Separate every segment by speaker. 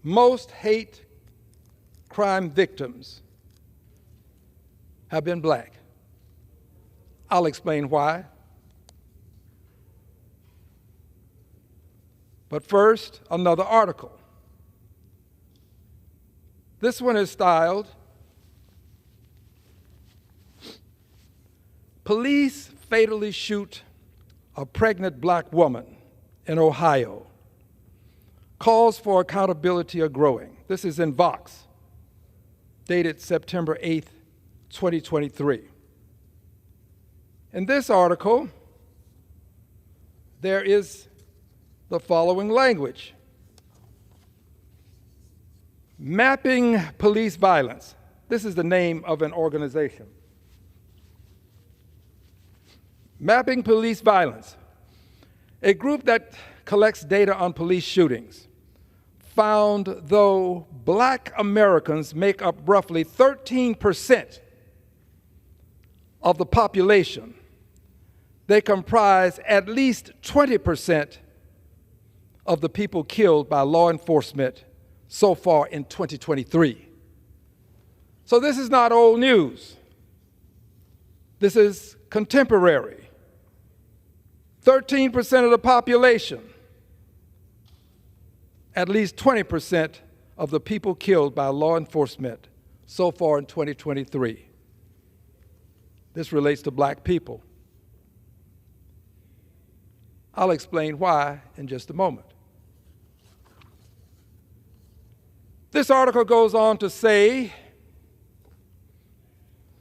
Speaker 1: most hate crime victims have been black. I'll explain why. But first, another article. This one is styled, "Police Fatally Shoot a Pregnant Black Woman in Ohio. Calls for accountability are growing." This is in Vox, dated September 8th, 2023. In this article, there is the following language: Mapping Police Violence. This is the name of an organization. Mapping Police Violence, a group that collects data on police shootings, found though black Americans make up roughly 13% of the population, they comprise at least 20% of the people killed by law enforcement so far in 2023. So this is not old news. This is contemporary. 13% of the population, at least 20% of the people killed by law enforcement so far in 2023. This relates to black people. I'll explain why in just a moment. This article goes on to say,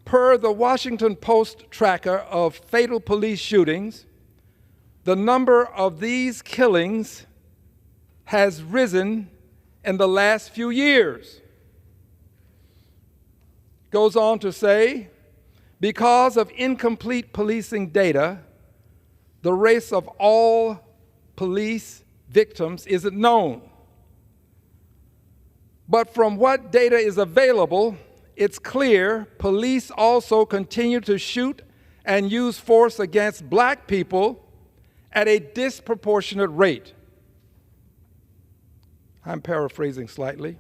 Speaker 1: per the Washington Post tracker of fatal police shootings, the number of these killings has risen in the last few years. Goes on to say, because of incomplete policing data, the race of all police victims isn't known. But from what data is available, it's clear police also continue to shoot and use force against black people at a disproportionate rate. I'm paraphrasing slightly.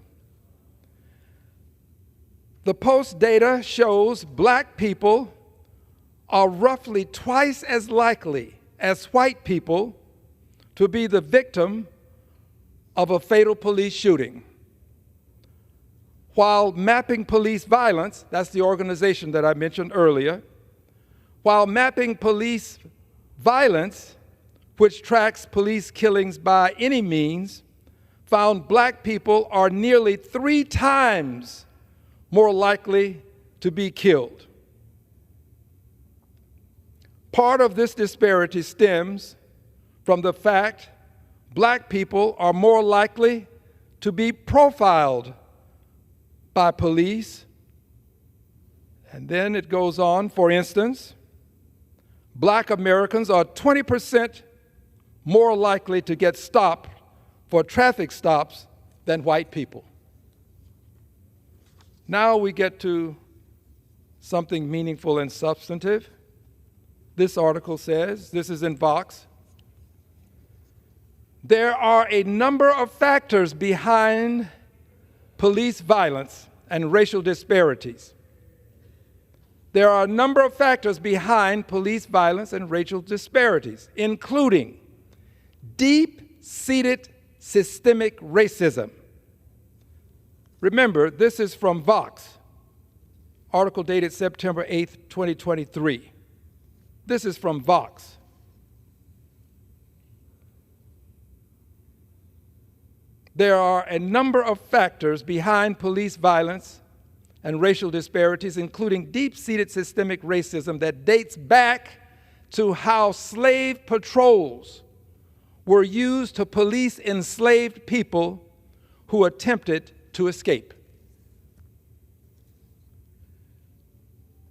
Speaker 1: The Post data shows black people are roughly twice as likely as white people to be the victim of a fatal police shooting. While Mapping Police Violence, that's the organization that I mentioned earlier, while Mapping Police Violence, which tracks police killings by any means, found black people are nearly 3 times more likely to be killed. Part of this disparity stems from the fact black people are more likely to be profiled by police. And then it goes on, for instance, black Americans are 20% more likely to get stopped for traffic stops than white people. Now we get to something meaningful and substantive. This article says, this is in Vox, there are a number of factors behind police violence and racial disparities. There are a number of factors behind police violence and racial disparities, including deep-seated systemic racism. Remember, this is from Vox, article dated September 8th, 2023. This is from Vox. There are a number of factors behind police violence and racial disparities, including deep-seated systemic racism that dates back to how slave patrols were used to police enslaved people who attempted to escape.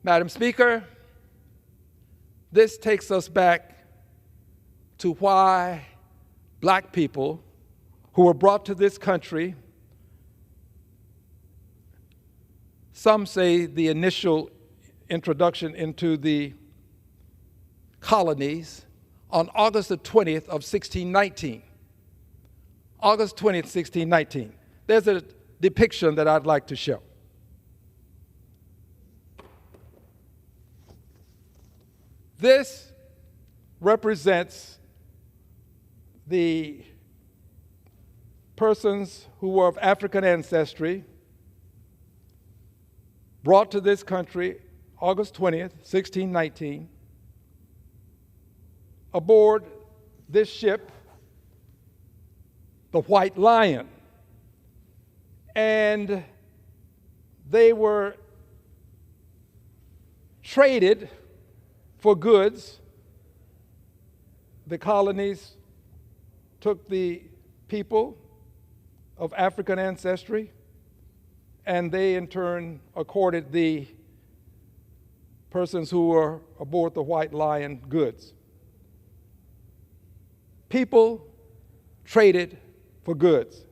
Speaker 1: Madam Speaker, this takes us back to why black people who were brought to this country, some say the initial introduction into the colonies on August the 20th of 1619. August 20th, 1619. there's a depiction that I'd like to show. This represents the persons who were of African ancestry brought to this country August 20th, 1619, aboard this ship, the White Lion. And they were traded for goods. The colonies took the people of African ancestry, and they in turn accorded the persons who were aboard the White Lion goods. People traded for goods.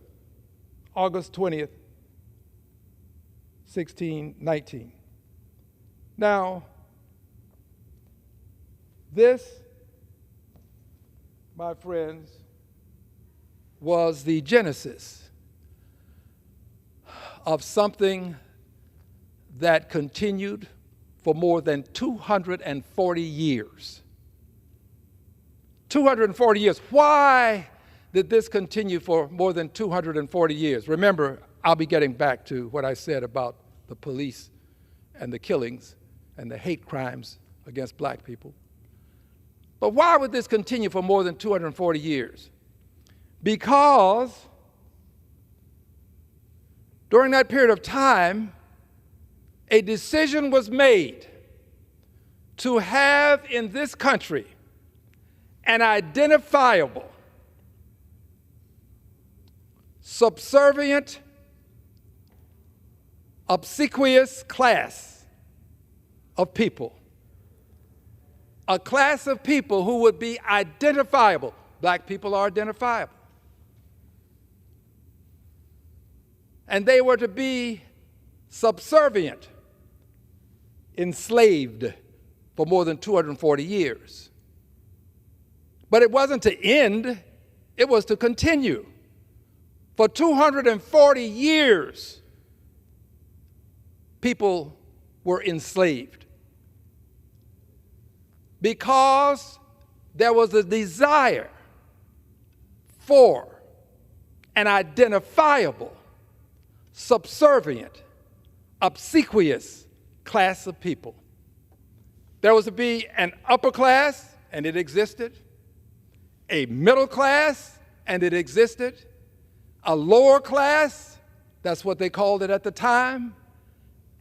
Speaker 1: August 20th, 1619. Now, this, my friends, was the genesis of something that continued for more than 240 years. 240 years. Why did this continue for more than 240 years? Remember, I'll be getting back to what I said about the police and the killings and the hate crimes against black people. But why would this continue for more than 240 years? Because during that period of time, a decision was made to have in this country an identifiable, subservient, obsequious class of people. A class of people who would be identifiable. Black people are identifiable. And they were to be subservient, enslaved for more than 240 years. But it wasn't to end, it was to continue. For 240 years, people were enslaved because there was a desire for an identifiable, subservient, obsequious class of people. There was to be an upper class, and it existed, a middle class, and it existed, a lower class, that's what they called it at the time,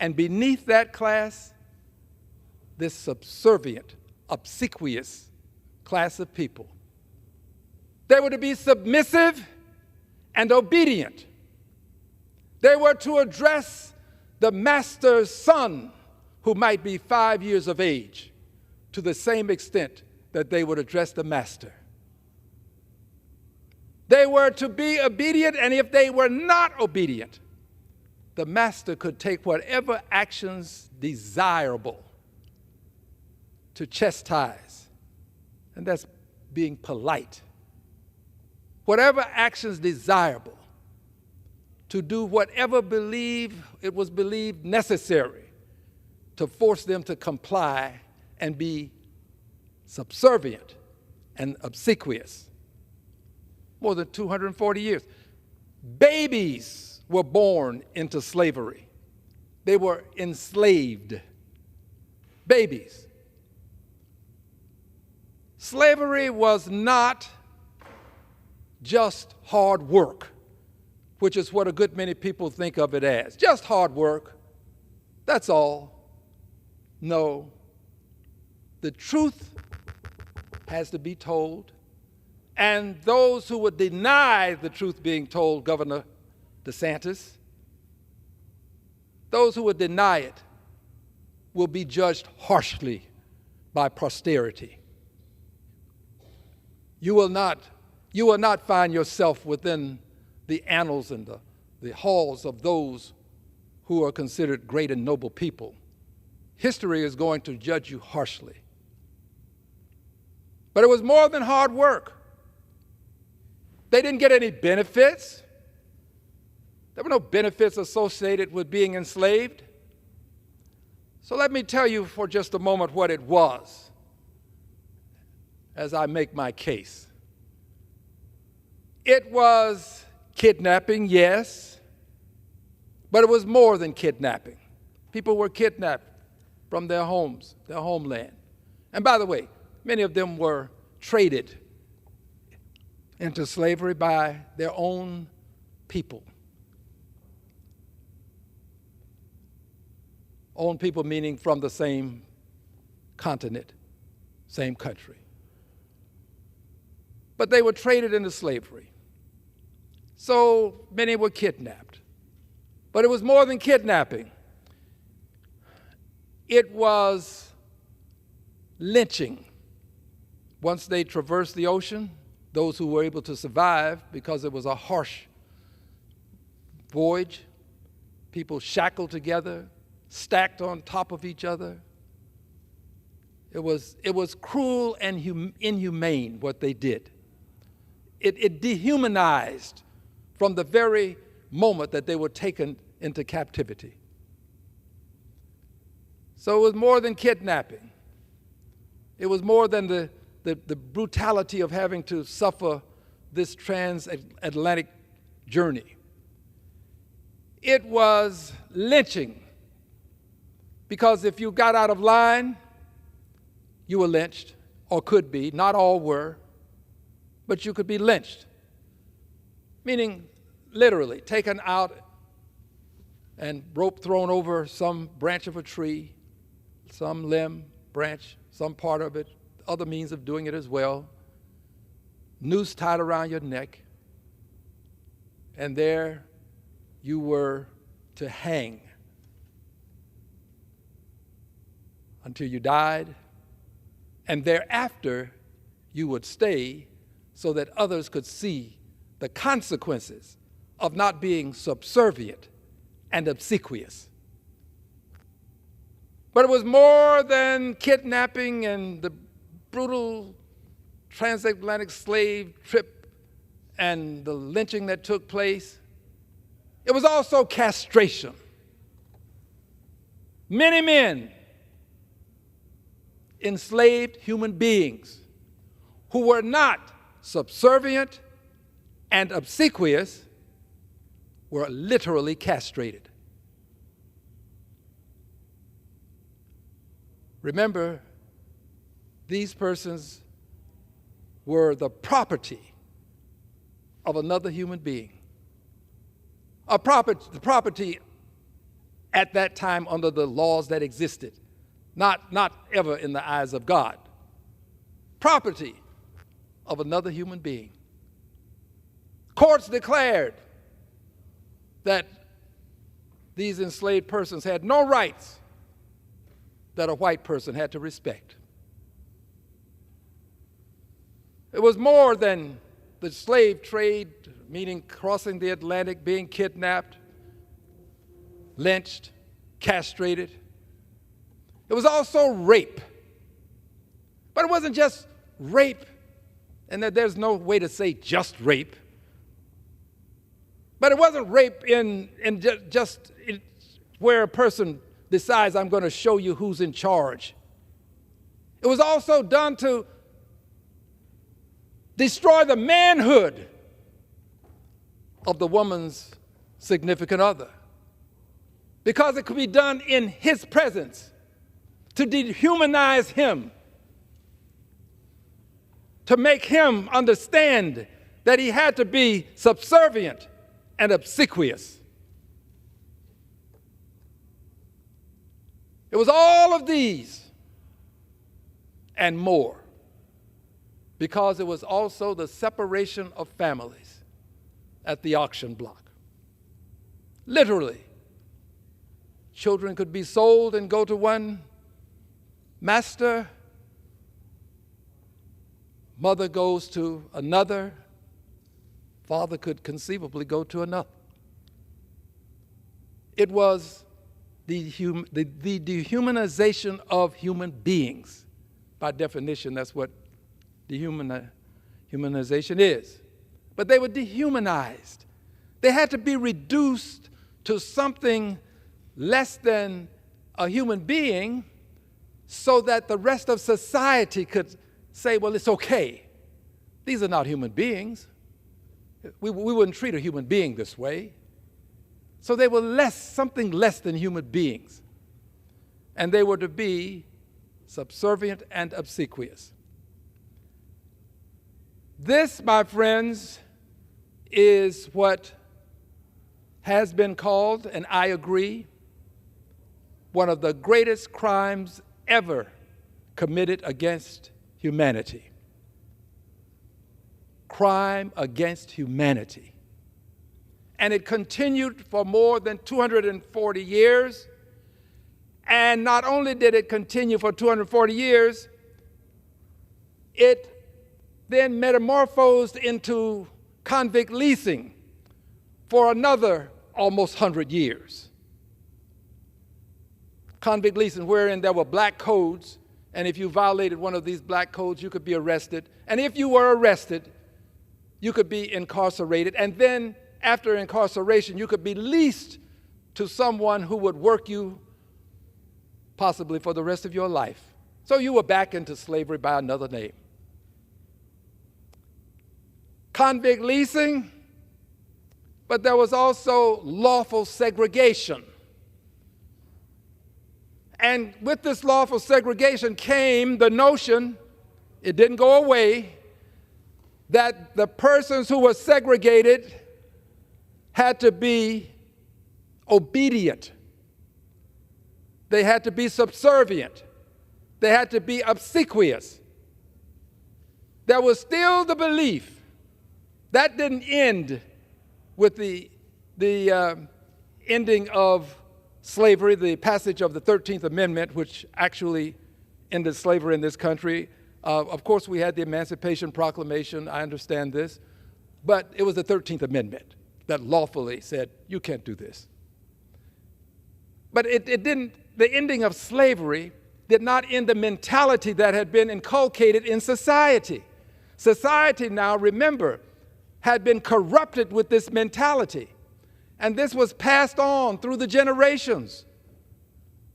Speaker 1: and beneath that class, this subservient, obsequious class of people. They were to be submissive and obedient. They were to address the master's son, who might be 5 years of age, to the same extent that they would address the master. They were to be obedient, and if they were not obedient, the master could take whatever actions desirable to chastise, and that's being polite. Whatever actions desirable to do whatever it was believed necessary to force them to comply and be subservient and obsequious. More than 240 years. Babies were born into slavery. They were enslaved. Babies. Slavery was not just hard work, which is what a good many people think of it as. Just hard work. That's all. No. The truth has to be told. And those who would deny the truth being told, Governor DeSantis, those who would deny it will be judged harshly by posterity. You will not find yourself within the annals and the halls of those who are considered great and noble people. History is going to judge you harshly. But it was more than hard work. They didn't get any benefits. There were no benefits associated with being enslaved. So let me tell you for just a moment what it was as I make my case. It was kidnapping, yes, but it was more than kidnapping. People were kidnapped from their homes, their homeland. And by the way, many of them were traded into slavery by their own people. Own people meaning from the same continent, same country. But they were traded into slavery. So many were kidnapped. But it was more than kidnapping. It was lynching. Once they traversed the ocean, those who were able to survive, because it was a harsh voyage, people shackled together, stacked on top of each other. It was cruel and inhumane what they did. It dehumanized from the very moment that they were taken into captivity. So it was more than kidnapping. It was more than the brutality of having to suffer this transatlantic journey. It was lynching. Because if you got out of line, you were lynched, or could be. Not all were, but you could be lynched. Meaning, literally, taken out and rope thrown over some branch of a tree, some limb, branch, some part of it, other means of doing it as well, noose tied around your neck, and there you were to hang until you died, and thereafter you would stay so that others could see the consequences of not being subservient and obsequious. But it was more than kidnapping and the brutal transatlantic slave trip and the lynching that took place. It was also castration. Many men, enslaved human beings who were not subservient and obsequious, were literally castrated. Remember, these persons were the property of another human being. The property at that time under the laws that existed, not ever in the eyes of God. Property of another human being. Courts declared that these enslaved persons had no rights that a white person had to respect. It was more than the slave trade, meaning crossing the Atlantic, being kidnapped, lynched, castrated. It was also rape. But it wasn't just rape, and that there's no way to say just rape. But it wasn't rape in just where a person decides, I'm going to show you who's in charge. It was also done to destroy the manhood of the woman's significant other, because it could be done in his presence, to dehumanize him, to make him understand that he had to be subservient and obsequious. It was all of these and more, because it was also the separation of families at the auction block. Literally, children could be sold and go to one master, mother goes to another, father could conceivably go to another. It was the dehumanization of human beings. By definition, that's what dehumanization is. But they were dehumanized. They had to be reduced to something less than a human being so that the rest of society could say, well, it's okay. These are not human beings. We wouldn't treat a human being this way. So they were something less than human beings. And they were to be subservient and obsequious. This, my friends, is what has been called, and I agree, one of the greatest crimes ever committed against humanity. Crime against humanity. And it continued for more than 240 years. And not only did it continue for 240 years, it then metamorphosed into convict leasing for another almost 100 years. Convict leasing, wherein there were black codes, and if you violated one of these black codes, you could be arrested. And if you were arrested, you could be incarcerated. And then after incarceration, you could be leased to someone who would work you possibly for the rest of your life. So you were back into slavery by another name. Convict leasing, but there was also lawful segregation. And with this lawful segregation came the notion, it didn't go away, that the persons who were segregated had to be obedient. They had to be subservient. They had to be obsequious. There was still the belief that didn't end with the ending of slavery, the passage of the 13th Amendment, which actually ended slavery in this country. Of course, we had the Emancipation Proclamation. I understand this. But it was the 13th Amendment that lawfully said, you can't do this. But it didn't, the ending of slavery did not end the mentality that had been inculcated in society. Society now, remember, had been corrupted with this mentality. And this was passed on through the generations.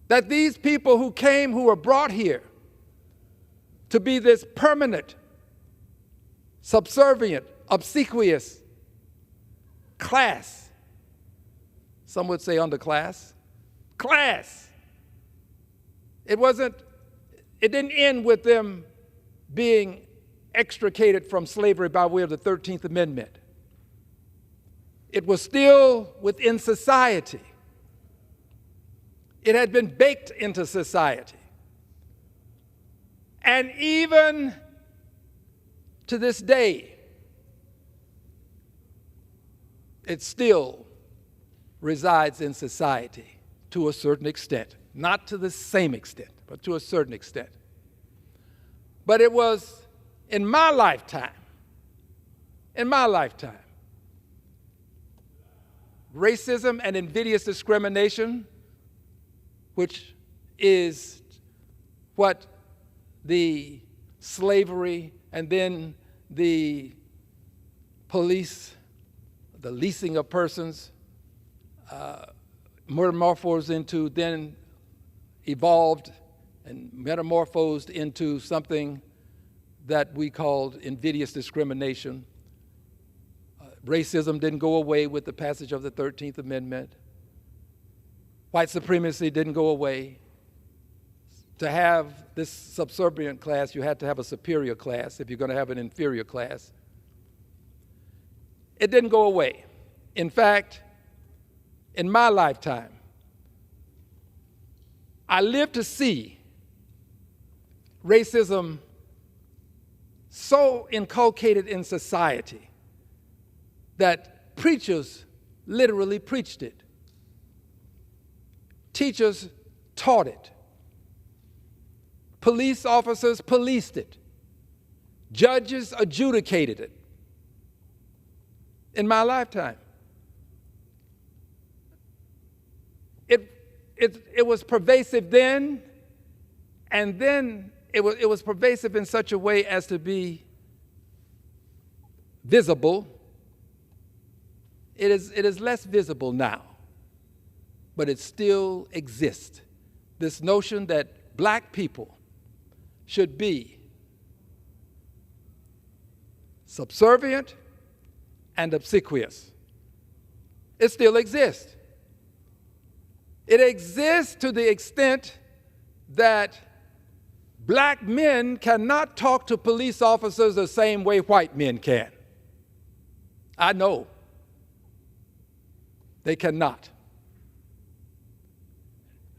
Speaker 1: That these people who came, who were brought here to be this permanent, subservient, obsequious class, some would say underclass, class. It didn't end with them being extricated from slavery by way of the 13th Amendment. It was still within society. It had been baked into society. And even to this day, it still resides in society to a certain extent. Not to the same extent, but to a certain extent. But it was in my lifetime, racism and invidious discrimination, which is what the slavery and then the police, the leasing of persons, metamorphosed into, then evolved and metamorphosed into something that we called invidious discrimination. Racism didn't go away with the passage of the 13th Amendment. White supremacy didn't go away. To have this subservient class, you had to have a superior class if you're going to have an inferior class. It didn't go away. In fact, in my lifetime, I lived to see racism so inculcated in society that preachers literally preached it. Teachers taught it. Police officers policed it. Judges adjudicated it. In my lifetime. It was pervasive then, and then it was pervasive in such a way as to be visible It is less visible now, but it still exists. This notion that black people should be subservient and obsequious. It still exists. It exists to the extent that black men cannot talk to police officers the same way white men can. I know. They cannot.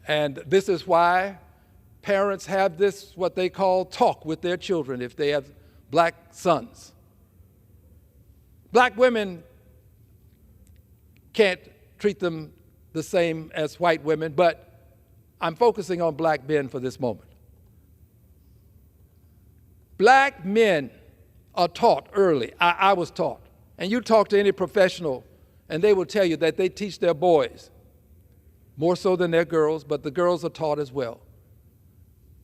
Speaker 1: And this is why parents have this, what they call, talk with their children if they have black sons. Black women can't treat them the same as white women, but I'm focusing on black men for this moment. Black men are taught early. I was taught. And you talk to any professional, and they will tell you that they teach their boys, more so than their girls, but the girls are taught as well,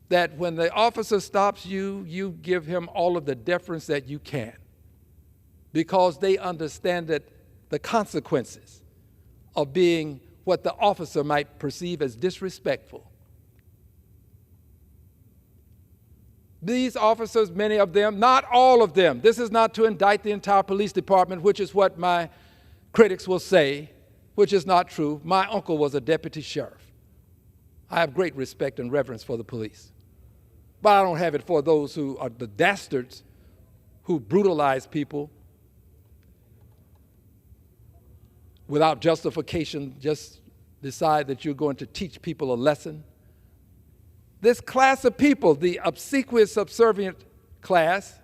Speaker 1: that when the officer stops you, you give him all of the deference that you can, because they understand that the consequences of being what the officer might perceive as disrespectful. These officers, many of them, not all of them, this is not to indict the entire police department, which is what my critics will say, which is not true. My uncle was a deputy sheriff. I have great respect and reverence for the police. But I don't have it for those who are the dastards who brutalize people without justification, just decide that you're going to teach people a lesson. This class of people, the obsequious, subservient class,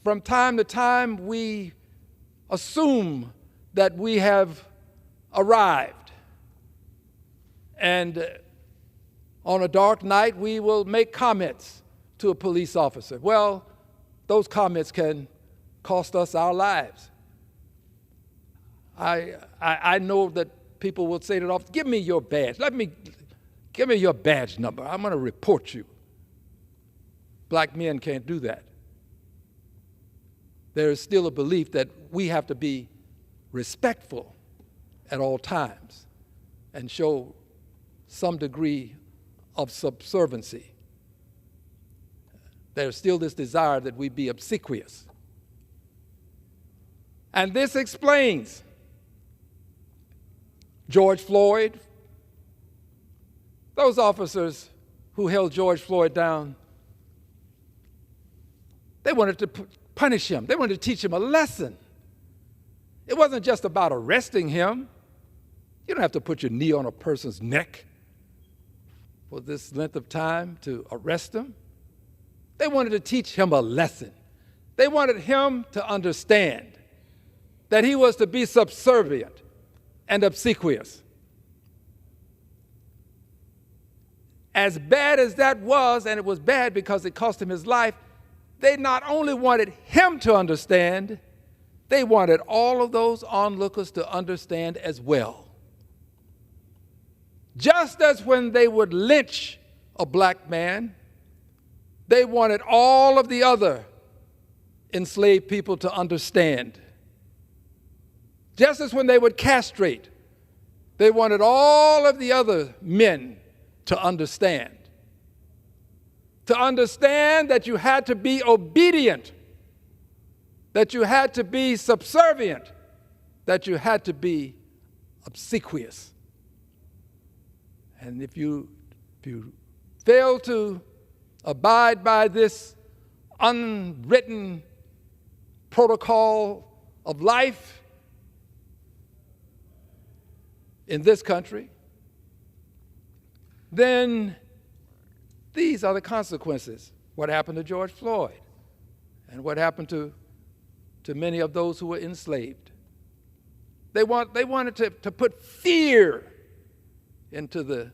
Speaker 1: from time to time we assume that we have arrived. And on a dark night, we will make comments to a police officer. Well, those comments can cost us our lives. I know that people will say to the officer, give me your badge. Give me your badge number. I'm going to report you. Black men can't do that. There is still a belief that we have to be respectful at all times and show some degree of subserviency. There's still this desire that we be obsequious. And this explains George Floyd. Those officers who held George Floyd down, they wanted to punish him. They wanted to teach him a lesson. It wasn't just about arresting him. You don't have to put your knee on a person's neck for this length of time to arrest him. They wanted to teach him a lesson. They wanted him to understand that he was to be subservient and obsequious. As bad as that was, and it was bad because it cost him his life, they not only wanted him to understand, they wanted all of those onlookers to understand as well. Just as when they would lynch a black man, they wanted all of the other enslaved people to understand. Just as when they would castrate, they wanted all of the other men to understand. To understand that you had to be obedient, that you had to be subservient, that you had to be obsequious. And if you fail to abide by this unwritten protocol of life in this country, then these are the consequences. What happened to George Floyd and what happened to many of those who were enslaved. They wanted to put fear into the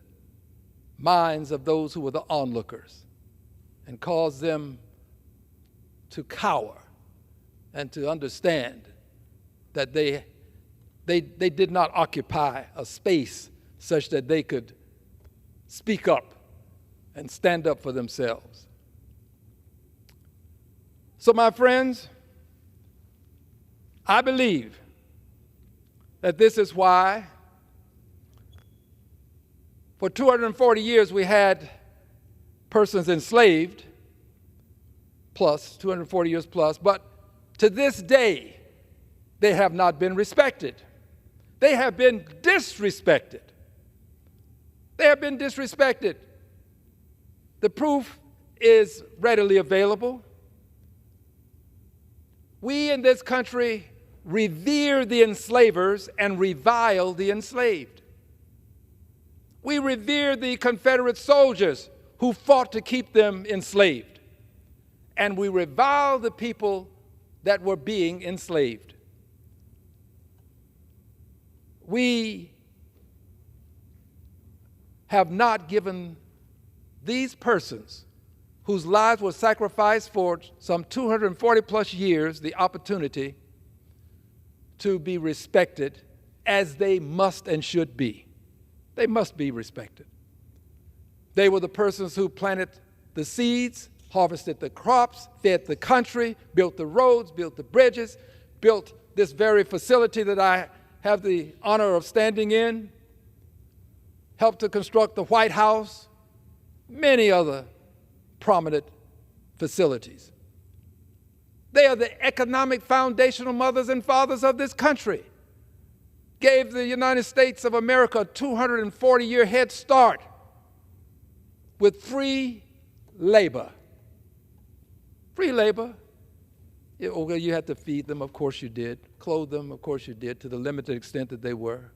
Speaker 1: minds of those who were the onlookers and cause them to cower and to understand that they did not occupy a space such that they could speak up and stand up for themselves. So my friends, I believe that this is why for 240 years we had persons enslaved, plus 240 years plus, but to this day they have not been respected. They have been disrespected. They have been disrespected. The proof is readily available. We in this country revere the enslavers and revile the enslaved. We revere the Confederate soldiers who fought to keep them enslaved. And we revile the people that were being enslaved. We have not given these persons whose lives were sacrificed for some 240 plus years the opportunity to be respected as they must and should be. They must be respected. They were the persons who planted the seeds, harvested the crops, fed the country, built the roads, built the bridges, built this very facility that I have the honor of standing in, helped to construct the White House, many other prominent facilities. They are the economic foundational mothers and fathers of this country. Gave the United States of America a 240-year head start with free labor. Free labor. You had to feed them, of course you did. Clothe them, of course you did, to the limited extent that they were.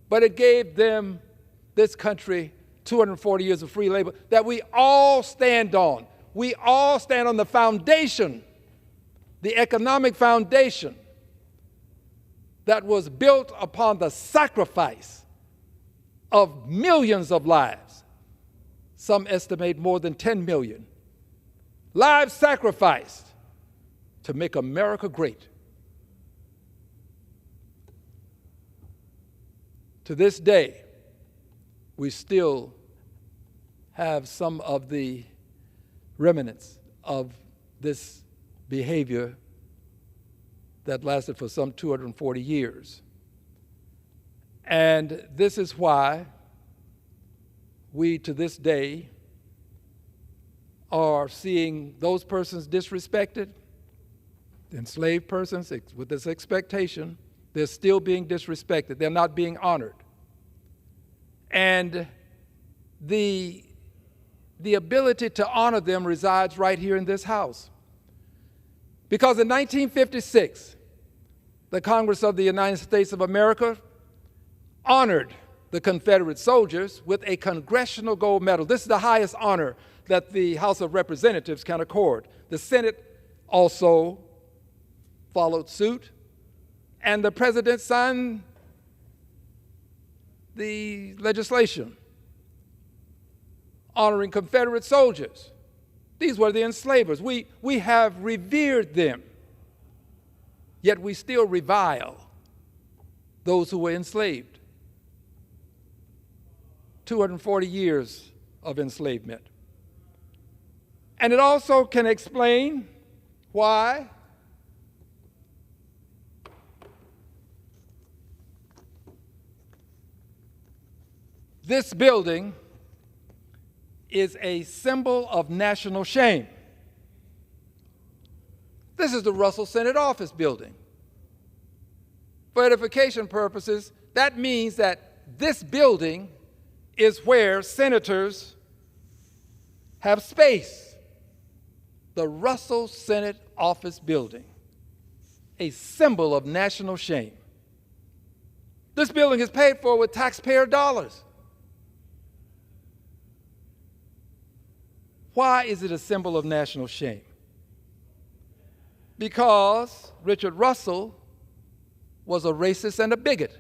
Speaker 1: But it gave them, this country, 240 years of free labor that we all stand on. We all stand on the foundation, the economic foundation that was built upon the sacrifice of millions of lives. Some estimate more than 10 million. Lives sacrificed to make America great. To this day, we still have some of the remnants of this behavior that lasted for some 240 years. And this is why we, to this day, are seeing those persons disrespected, enslaved persons with this expectation, they're still being disrespected. They're not being honored. And the ability to honor them resides right here in this house. Because in 1956, the Congress of the United States of America honored the Confederate soldiers with a Congressional Gold Medal. This is the highest honor that the House of Representatives can accord. The Senate also followed suit, and the President signed the legislation honoring Confederate soldiers. These were the enslavers. We have revered them, yet we still revile those who were enslaved. 240 years of enslavement. And it also can explain why this building is a symbol of national shame. This is the Russell Senate Office building. For edification purposes, that means that this building is where senators have space. The Russell Senate Office building, a symbol of national shame. This building is paid for with taxpayer dollars. Why is it a symbol of national shame? Because Richard Russell was a racist and a bigot.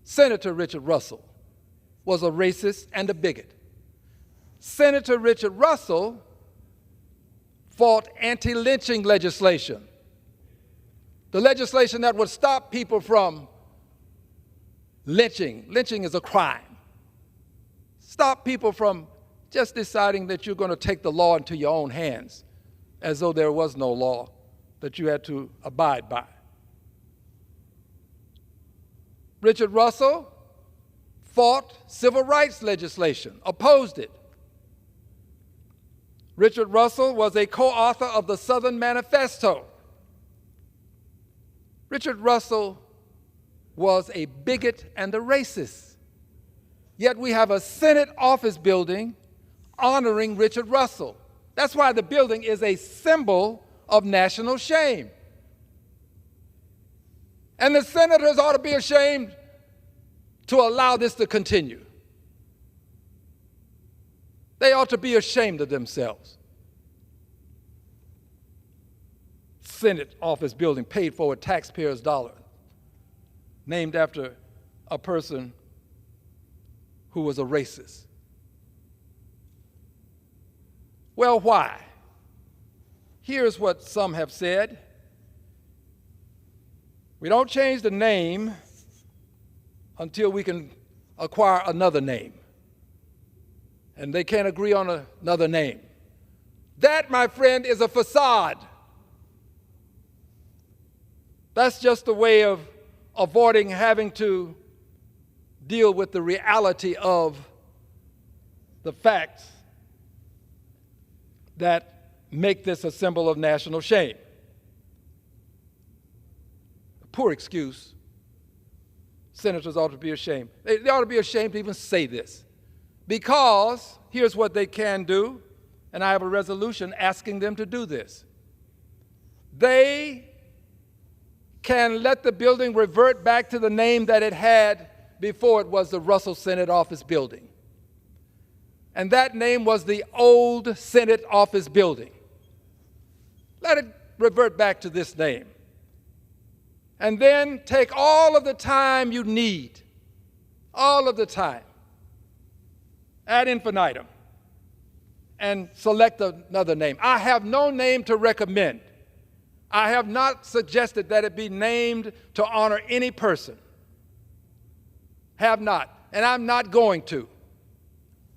Speaker 1: Senator Richard Russell was a racist and a bigot. Senator Richard Russell fought anti-lynching legislation, the legislation that would stop people from lynching. Lynching is a crime. Stop people from just deciding that you're going to take the law into your own hands as though there was no law. that you had to abide by. Richard Russell fought civil rights legislation, opposed it. Richard Russell was a co-author of the Southern Manifesto. Richard Russell was a bigot and a racist. Yet we have a Senate office building honoring Richard Russell. That's why the building is a symbol of national shame. And the senators ought to be ashamed to allow this to continue. They ought to be ashamed of themselves. Senate office building paid for with taxpayers' dollars, named after a person who was a racist. Well, why? Here's what some have said. We don't change the name until we can acquire another name. And they can't agree on another name. That, my friend, is a facade. That's just a way of avoiding having to deal with the reality of the facts that make this a symbol of national shame. A poor excuse. Senators ought to be ashamed. They ought to be ashamed to even say this. Because here's what they can do, and I have a resolution asking them to do this. They can let the building revert back to the name that it had before it was the Russell Senate Office Building. And that name was the old Senate Office Building. Let it revert back to this name. And then take all of the time you need, all of the time, ad infinitum, and select another name. I have no name to recommend. I have not suggested that it be named to honor any person. Have not, and I'm not going to.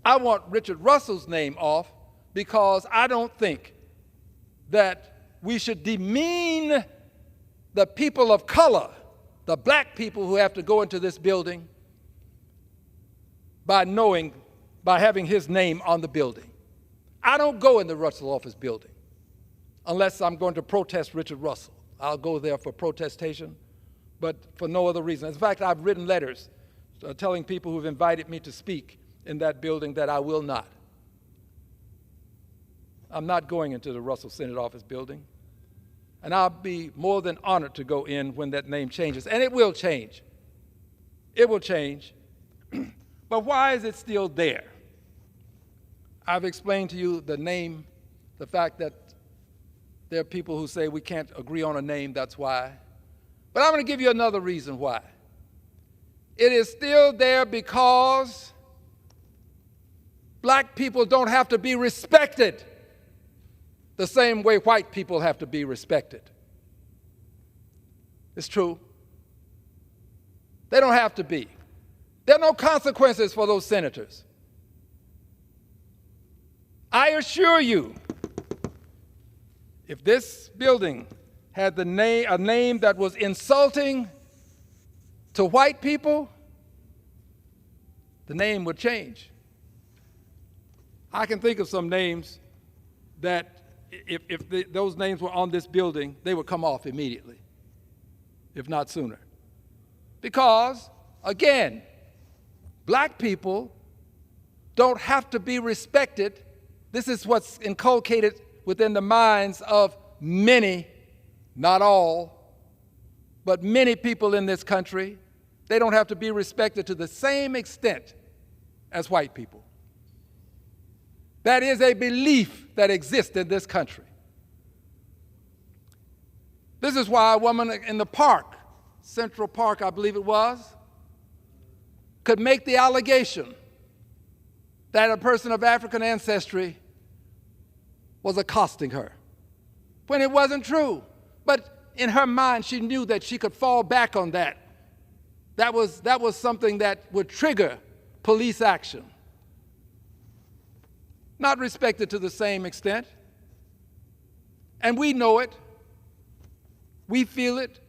Speaker 1: I want Richard Russell's name off because I don't think that we should demean the people of color, the black people who have to go into this building, by having his name on the building. I don't go in the Russell Office Building unless I'm going to protest Richard Russell. I'll go there for protestation, but for no other reason. In fact, I've written letters telling people who've invited me to speak in that building that I will not. I'm not going into the Russell Senate Office Building, and I'll be more than honored to go in when that name changes, and it will change. It will change. But why is it still there? I've explained to you the name, the fact that there are people who say we can't agree on a name, that's why. But I'm going to give you another reason why. It is still there because black people don't have to be respected the same way white people have to be respected. It's true. They don't have to be. There are no consequences for those senators. I assure you, if this building had a name that was insulting to white people, the name would change. I can think of some names that if those names were on this building, they would come off immediately, if not sooner. Because, again, black people don't have to be respected. This is what's inculcated within the minds of many, not all, but many people in this country. They don't have to be respected to the same extent as white people. That is a belief that exists in this country. This is why a woman in the park, Central Park, I believe it was, could make the allegation that a person of African ancestry was accosting her, when it wasn't true. But in her mind, she knew that she could fall back on that. That was something that would trigger police action. Not respected to the same extent. And we know it. we feel it,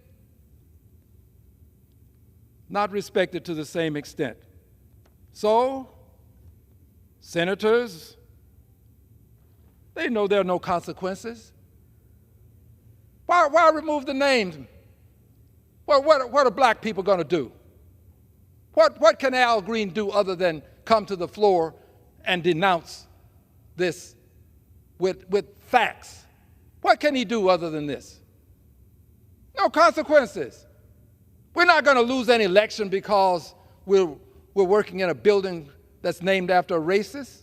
Speaker 1: not respected to the same extent. So, senators, they know there are no consequences. Why remove the names? What are black people going to do? What can Al Green do other than come to the floor and denounce this with facts? What can he do other than this? No consequences. We're not going to lose an election because we're working in a building that's named after a racist.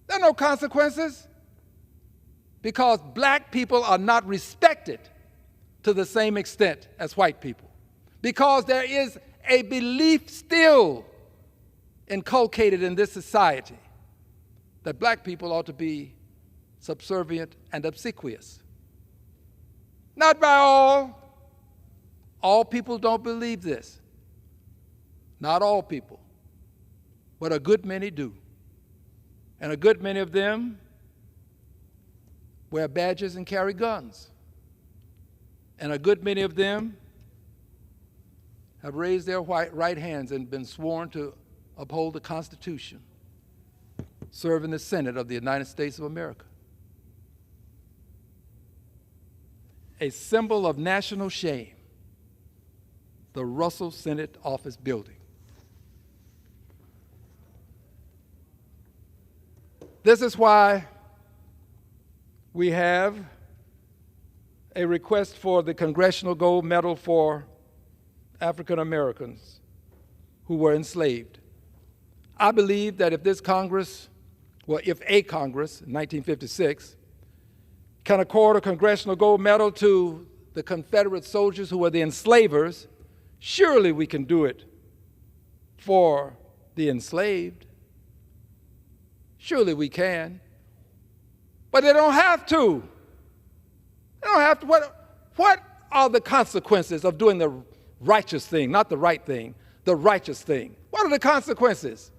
Speaker 1: There are no consequences because black people are not respected to the same extent as white people, because there is a belief still inculcated in this society that black people ought to be subservient and obsequious. Not by all. All people don't believe this. Not all people, but a good many do. And a good many of them wear badges and carry guns. And a good many of them have raised their right hands and been sworn to uphold the Constitution, serve in the Senate of the United States of America. A symbol of national shame, the Russell Senate Office Building. This is why we have a request for the Congressional Gold Medal for African Americans who were enslaved. I believe that if this Congress, well, if a Congress in 1956 can accord a Congressional Gold Medal to the Confederate soldiers who were the enslavers, surely we can do it for the enslaved. Surely we can. But they don't have to. They don't have to. What are the consequences of doing the righteous thing, not the right thing, the righteous thing? What are the consequences?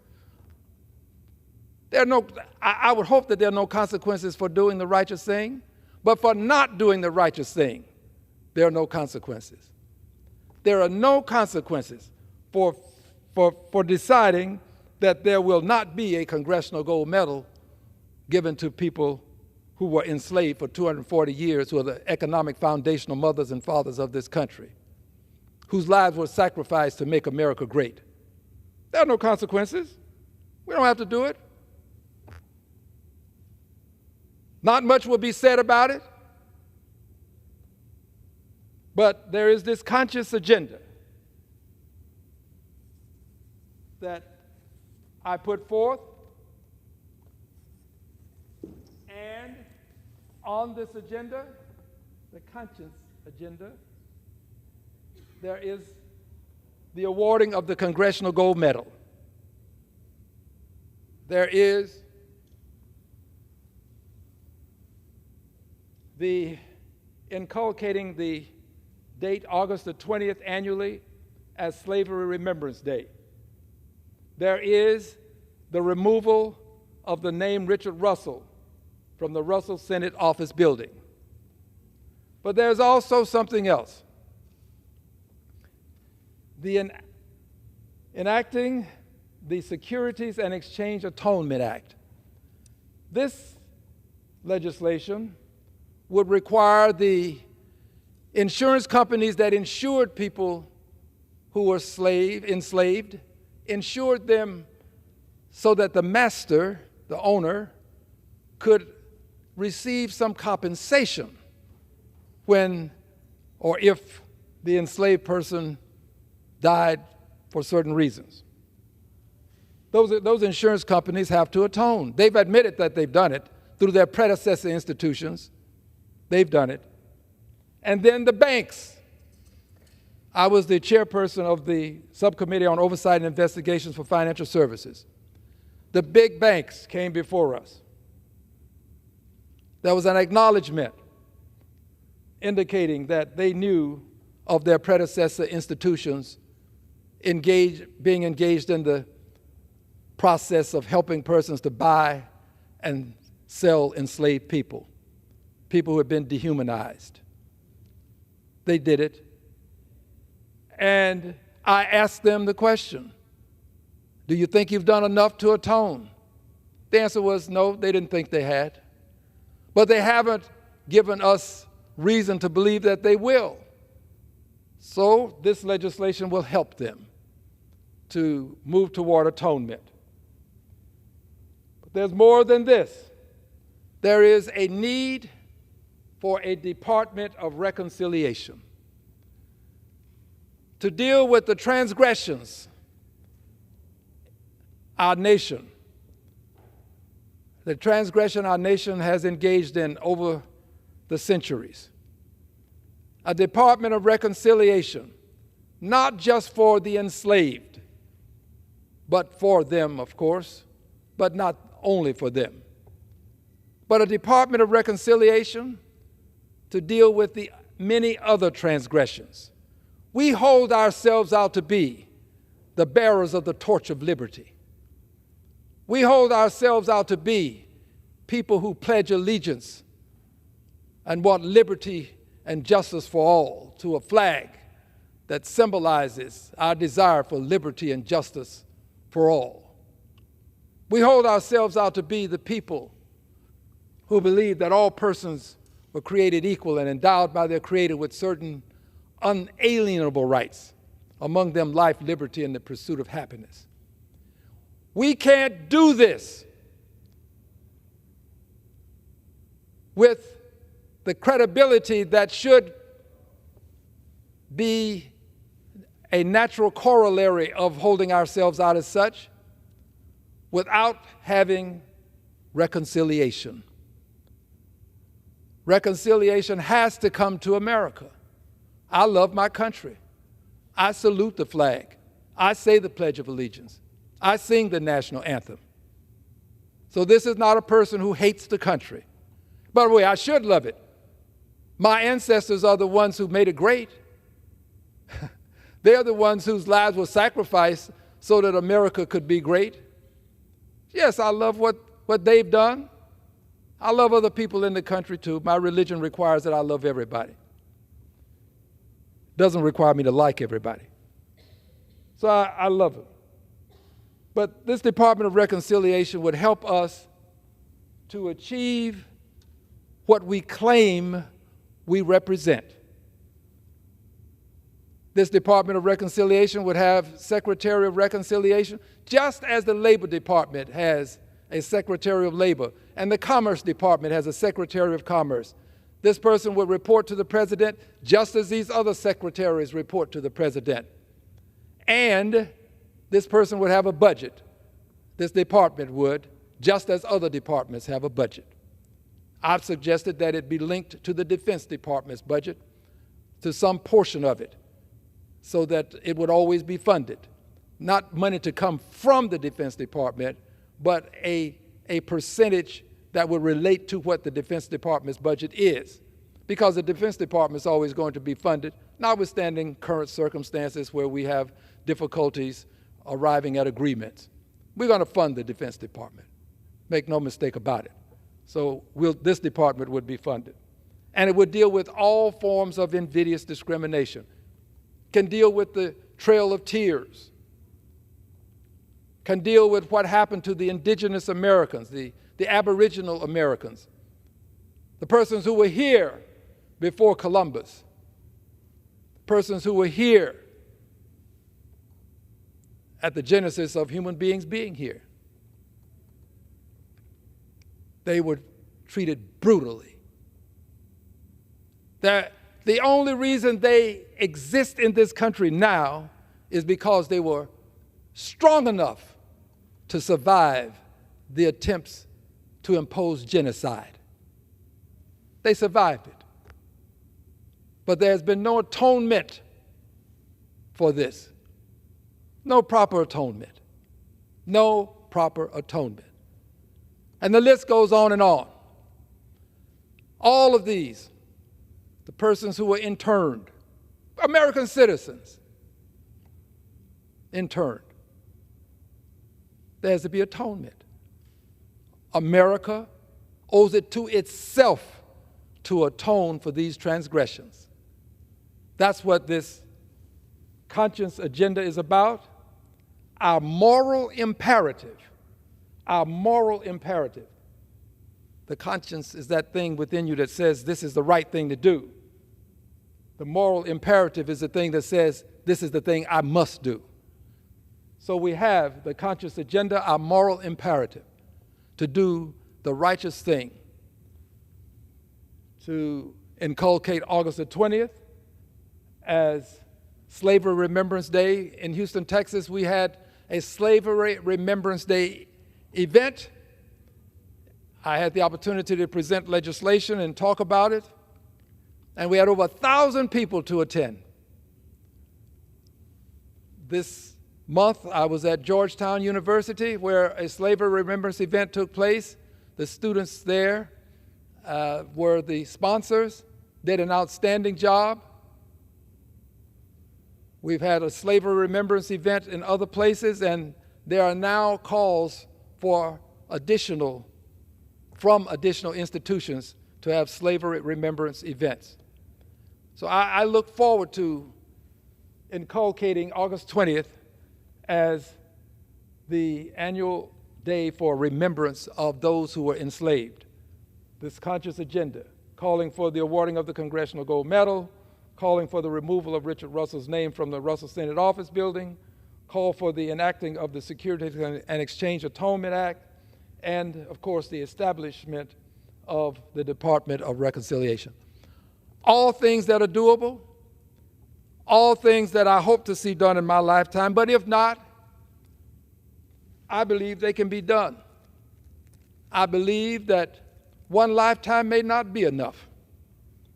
Speaker 1: I would hope that there are no consequences for doing the righteous thing, but for not doing the righteous thing, there are no consequences. There are no consequences for deciding that there will not be a Congressional Gold Medal given to people who were enslaved for 240 years, who are the economic foundational mothers and fathers of this country, whose lives were sacrificed to make America great. There are no consequences. We don't have to do it. Not much will be said about it, but there is this conscious agenda that I put forth, and on this agenda, the conscience agenda, there is the awarding of the Congressional Gold Medal. There is the inculcating the date August the 20th annually as Slavery Remembrance Day. There is the removal of the name Richard Russell from the Russell Senate Office Building. But there's also something else. The enacting the Securities and Exchange Atonement Act. This legislation would require the insurance companies that insured people who were enslaved, insured them so that the master, the owner, could receive some compensation when or if the enslaved person died for certain reasons. Those insurance companies have to atone. They've admitted that they've done it through their predecessor institutions. They've done it. And then the banks. I was the chairperson of the Subcommittee on Oversight and Investigations for Financial Services. The big banks came before us. There was an acknowledgement indicating that they knew of their predecessor institutions being engaged in the process of helping persons to buy and sell enslaved people, people who had been dehumanized. they did it. And I asked them the question, do you think you've done enough to atone? The answer was no, they didn't think they had. But they haven't given us reason to believe that they will. So this legislation will help them to move toward atonement. But there's more than this. There is a need for a Department of Reconciliation to deal with the transgressions our nation has engaged in over the centuries. A Department of Reconciliation, not just for the enslaved, but for them, of course, but not only for them. But a Department of Reconciliation to deal with the many other transgressions. We hold ourselves out to be the bearers of the torch of liberty. We hold ourselves out to be people who pledge allegiance and want liberty and justice for all, to a flag that symbolizes our desire for liberty and justice for all. We hold ourselves out to be the people who believe that all persons were created equal and endowed by their Creator with certain unalienable rights, among them life, liberty, and the pursuit of happiness. We can't do this with the credibility that should be a natural corollary of holding ourselves out as such, without having reconciliation. Reconciliation has to come to America. I love my country. I salute the flag. I say the Pledge of Allegiance. I sing the national anthem. So this is not a person who hates the country. By the way, I should love it. My ancestors are the ones who made it great. They're the ones whose lives were sacrificed so that America could be great. Yes, I love what they've done. I love other people in the country too. My religion requires that I love everybody. Doesn't require me to like everybody. So I love it. But this Department of Reconciliation would help us to achieve what we claim we represent. This Department of Reconciliation would have Secretary of Reconciliation, just as the Labor Department has a Secretary of Labor, and the Commerce Department has a Secretary of Commerce. This person would report to the President just as these other secretaries report to the President. And this person would have a budget. This department would, just as other departments have a budget. I've suggested that it be linked to the Defense Department's budget, to some portion of it, so that it would always be funded. Not money to come from the Defense Department, but a percentage that would relate to what the Defense Department's budget is. Because the Defense Department is always going to be funded, notwithstanding current circumstances where we have difficulties arriving at agreements. We're going to fund the Defense Department. Make no mistake about it. So this department would be funded. And it would deal with all forms of invidious discrimination. Can deal with the Trail of Tears. Can deal with what happened to the indigenous Americans, the Aboriginal Americans, the persons who were here before Columbus, persons who were here at the genesis of human beings being here. They were treated brutally. The only reason they exist in this country now is because they were strong enough to survive the attempts to impose genocide. They survived it. But there has been no atonement for this. No proper atonement. No proper atonement. And the list goes on and on. All of these, the persons who were interned, American citizens, interned. There has to be atonement. America owes it to itself to atone for these transgressions. That's what this conscience agenda is about. Our moral imperative. Our moral imperative. The conscience is that thing within you that says this is the right thing to do. The moral imperative is the thing that says this is the thing I must do. So we have the conscious agenda, our moral imperative, to do the righteous thing, to inculcate August the 20th as Slavery Remembrance Day. In Houston, Texas, we had a Slavery Remembrance Day event. I had the opportunity to present legislation and talk about it, and we had over 1,000 people to attend. This month, I was at Georgetown University where a Slavery Remembrance event took place. The students there were the sponsors, did an outstanding job. We've had a Slavery Remembrance event in other places, and there are now calls for from additional institutions to have Slavery Remembrance events. So I look forward to inculcating August 20th as the annual day for remembrance of those who were enslaved. This conscious agenda, calling for the awarding of the Congressional Gold Medal, calling for the removal of Richard Russell's name from the Russell Senate Office Building, call for the enacting of the Securities and Exchange Atonement Act, and, of course, the establishment of the Department of Reconciliation. All things that are doable, all things that I hope to see done in my lifetime, but if not, I believe they can be done. I believe that one lifetime may not be enough,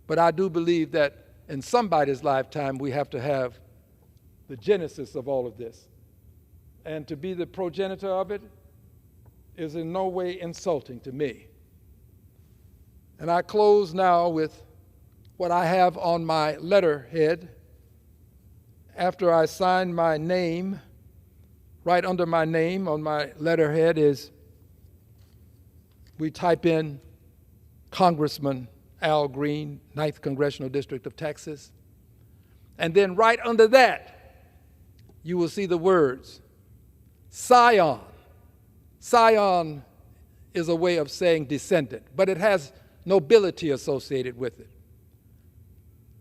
Speaker 1: but I do believe that in somebody's lifetime we have to have the genesis of all of this. And to be the progenitor of it is in no way insulting to me. And I close now with what I have on my letterhead. After I sign my name, right under my name on my letterhead we type in Congressman Al Green, 9th Congressional District of Texas. And then right under that, you will see the words, Scion. Scion is a way of saying descendant, but it has nobility associated with it.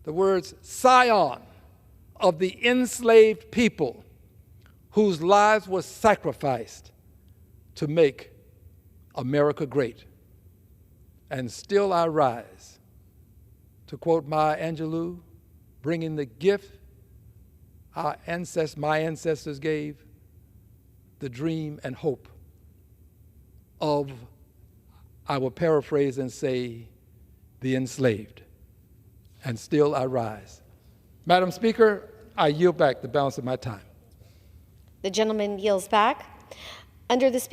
Speaker 1: The words Scion of the enslaved people whose lives were sacrificed to make America great. And still I rise, to quote Maya Angelou, bringing the gift my ancestors gave, the dream and hope of, I will paraphrase and say, the enslaved. And still I rise. Madam Speaker, I yield back the balance of my time.
Speaker 2: The gentleman yields back. Under the Speaker.